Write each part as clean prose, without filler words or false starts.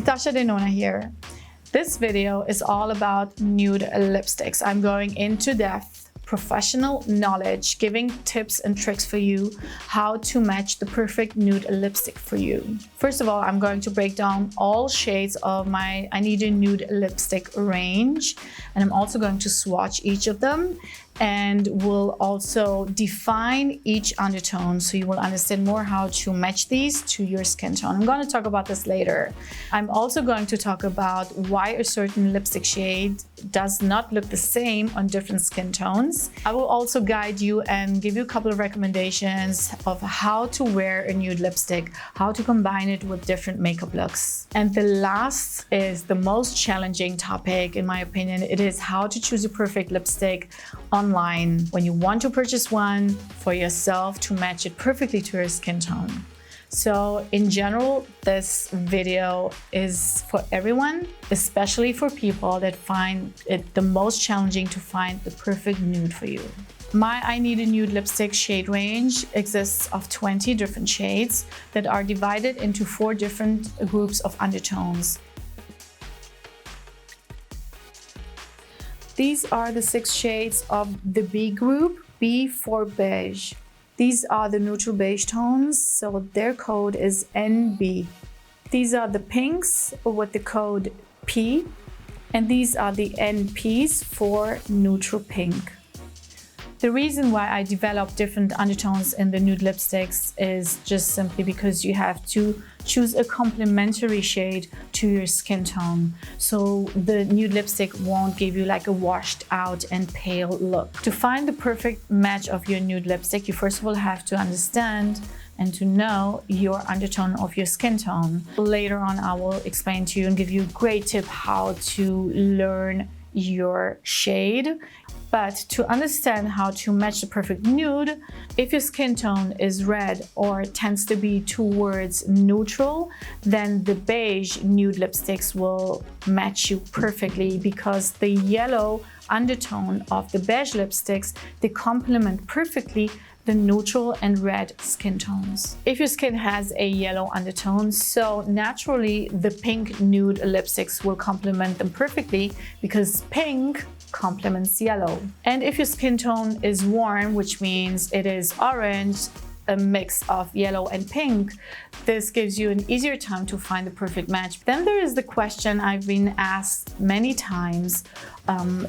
Natasha Denona here. This video is all about nude lipsticks. I'm going into depth, professional knowledge, giving tips and tricks for you how to match the perfect nude lipstick for you. First of all, I'm going to break down all shades of my I Need a Nude lipstick range, and I'm also going to swatch each of them, and will also define each undertone so you will understand more how to match these to your skin tone. I'm going to talk about this later. I'm also going to talk about why a certain lipstick shade does not look the same on different skin tones. I will also guide you and give you a couple of recommendations of how to wear a nude lipstick, how to combine it with different makeup looks. And the last is the most challenging topic, in my opinion. It is how to choose a perfect lipstick online when you want to purchase one for yourself to match it perfectly to your skin tone. So in general, this video is for everyone, especially for people that find it the most challenging to find the perfect nude for you. My I Need a Nude lipstick shade range exists of 20 different shades that are divided into 4 different groups of undertones. These are the 6 shades of the B group, B for beige. These are the neutral beige tones, so their code is NB. These are the pinks with the code P, and these are the NPs for neutral pink. The reason why I develop different undertones in the nude lipsticks is just simply because you have to choose a complementary shade to your skin tone. So the nude lipstick won't give you like a washed out and pale look. To find the perfect match of your nude lipstick, you first of all have to understand and to know your undertone of your skin tone. Later on, I will explain to you and give you a great tip how to learn your shade. But to understand how to match the perfect nude, if your skin tone is red or tends to be towards neutral, then the beige nude lipsticks will match you perfectly, because the yellow undertone of the beige lipsticks, they complement perfectly the neutral and red skin tones. If your skin has a yellow undertone, so naturally the pink nude lipsticks will complement them perfectly, because pink complements yellow. And if your skin tone is warm, which means it is orange, a mix of yellow and pink, this gives you an easier time to find the perfect match. Then there is the question I've been asked many times,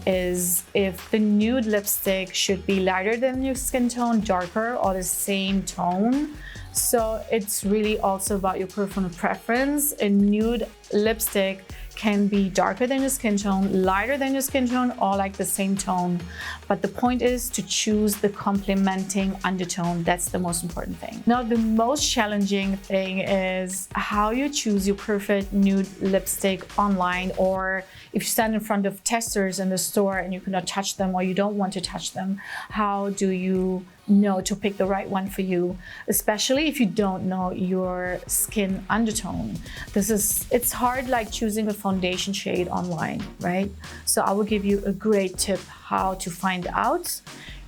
is if the nude lipstick should be lighter than your skin tone, darker, or the same tone. So it's really also about your personal preference. A nude lipstick can be darker than your skin tone, lighter than your skin tone, or like the same tone. But the point is to choose the complementing undertone. That's the most important thing. Now, the most challenging thing is how you choose your perfect nude lipstick online, or if you stand in front of testers in the store and you cannot touch them, or you don't want to touch them, how do you know to pick the right one for you, especially if you don't know your skin undertone? It's hard like choosing a foundation shade online, right? So I will give you a great tip how to find out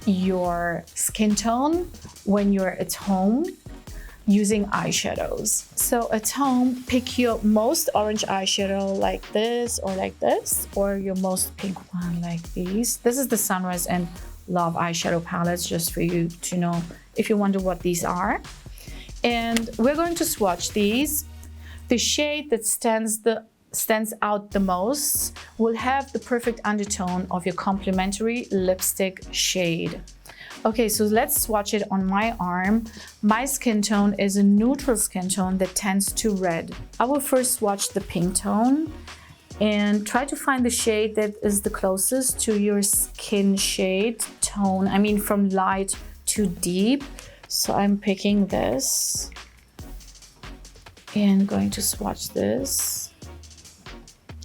your skin tone when you're at home using eyeshadows. So at home, pick your most orange eyeshadow like this, or your most pink one like these. This is the Sunrise and Love eyeshadow palettes, just for you to know if you wonder what these are. And we're going to swatch these. The shade that stands out the most will have the perfect undertone of your complementary lipstick shade. Okay, so let's swatch it on my arm. My skin tone is a neutral skin tone that tends to red. I will first swatch the pink tone and try to find the shade that is the closest to your skin shade tone. I mean, from light to deep. So I'm picking this and going to swatch this.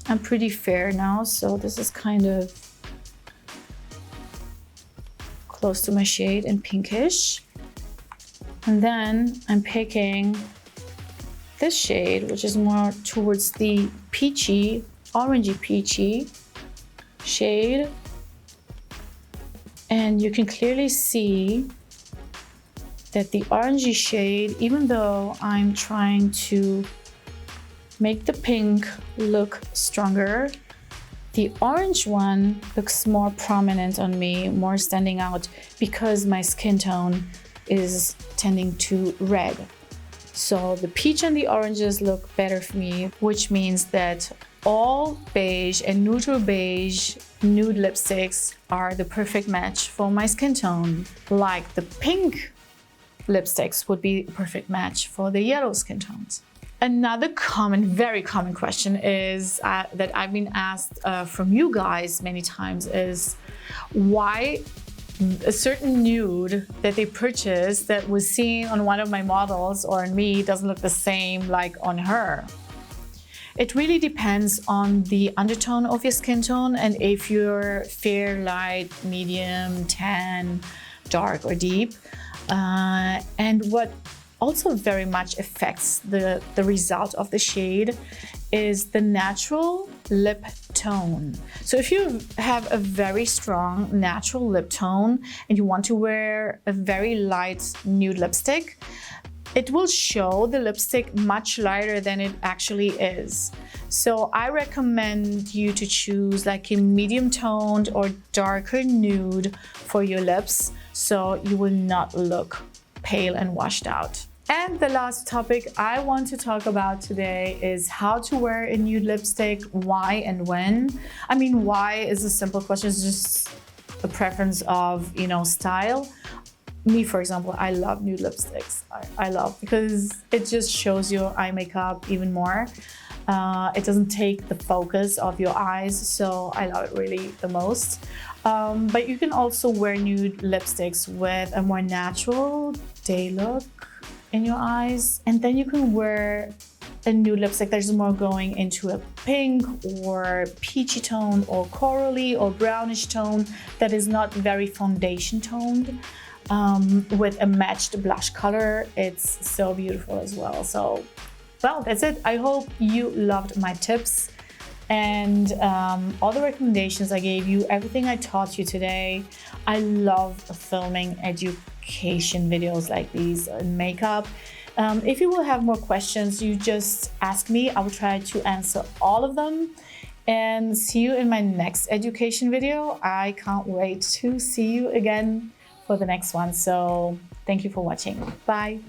I'm pretty fair now, so this is kind of close to my shade and pinkish. And then I'm picking this shade, which is more towards the peachy, orangey peachy shade. And you can clearly see that the orangey shade, even though I'm trying to make the pink look stronger. The orange one looks more prominent on me, more standing out because my skin tone is tending to red. So the peach and the oranges look better for me, which means that all beige and neutral beige nude lipsticks are the perfect match for my skin tone. Like the pink lipsticks would be a perfect match for the yellow skin tones. Another common, very common question is that I've been asked from you guys many times is why a certain nude that they purchased that was seen on one of my models or on me doesn't look the same like on her. It really depends on the undertone of your skin tone and if you're fair, light, medium, tan, dark or deep. And what also very much affects the result of the shade is the natural lip tone. So if you have a very strong natural lip tone and you want to wear a very light nude lipstick, it will show the lipstick much lighter than it actually is. So I recommend you to choose like a medium toned or darker nude for your lips so you will not look pale and washed out. And the last topic I want to talk about today is how to wear a nude lipstick, why and when. I mean, why is a simple question, it's just a preference of, style. Me, for example, I love nude lipsticks. I love because it just shows your eye makeup even more. It doesn't take the focus of your eyes, so I love it really the most. But you can also wear nude lipsticks with a more natural day look in your eyes, and then you can wear a nude lipstick that is more going into a pink or peachy tone or corally or brownish tone that is not very foundation toned, with a matched blush color. It's so beautiful as well. So, well, that's it. I hope you loved my tips and all the recommendations I gave you, everything I taught you today. I love filming education videos like these in makeup. If you will have more questions, you just ask me. I will try to answer all of them. And see you in my next education video. I can't wait to see you again for the next one. So thank you for watching. Bye.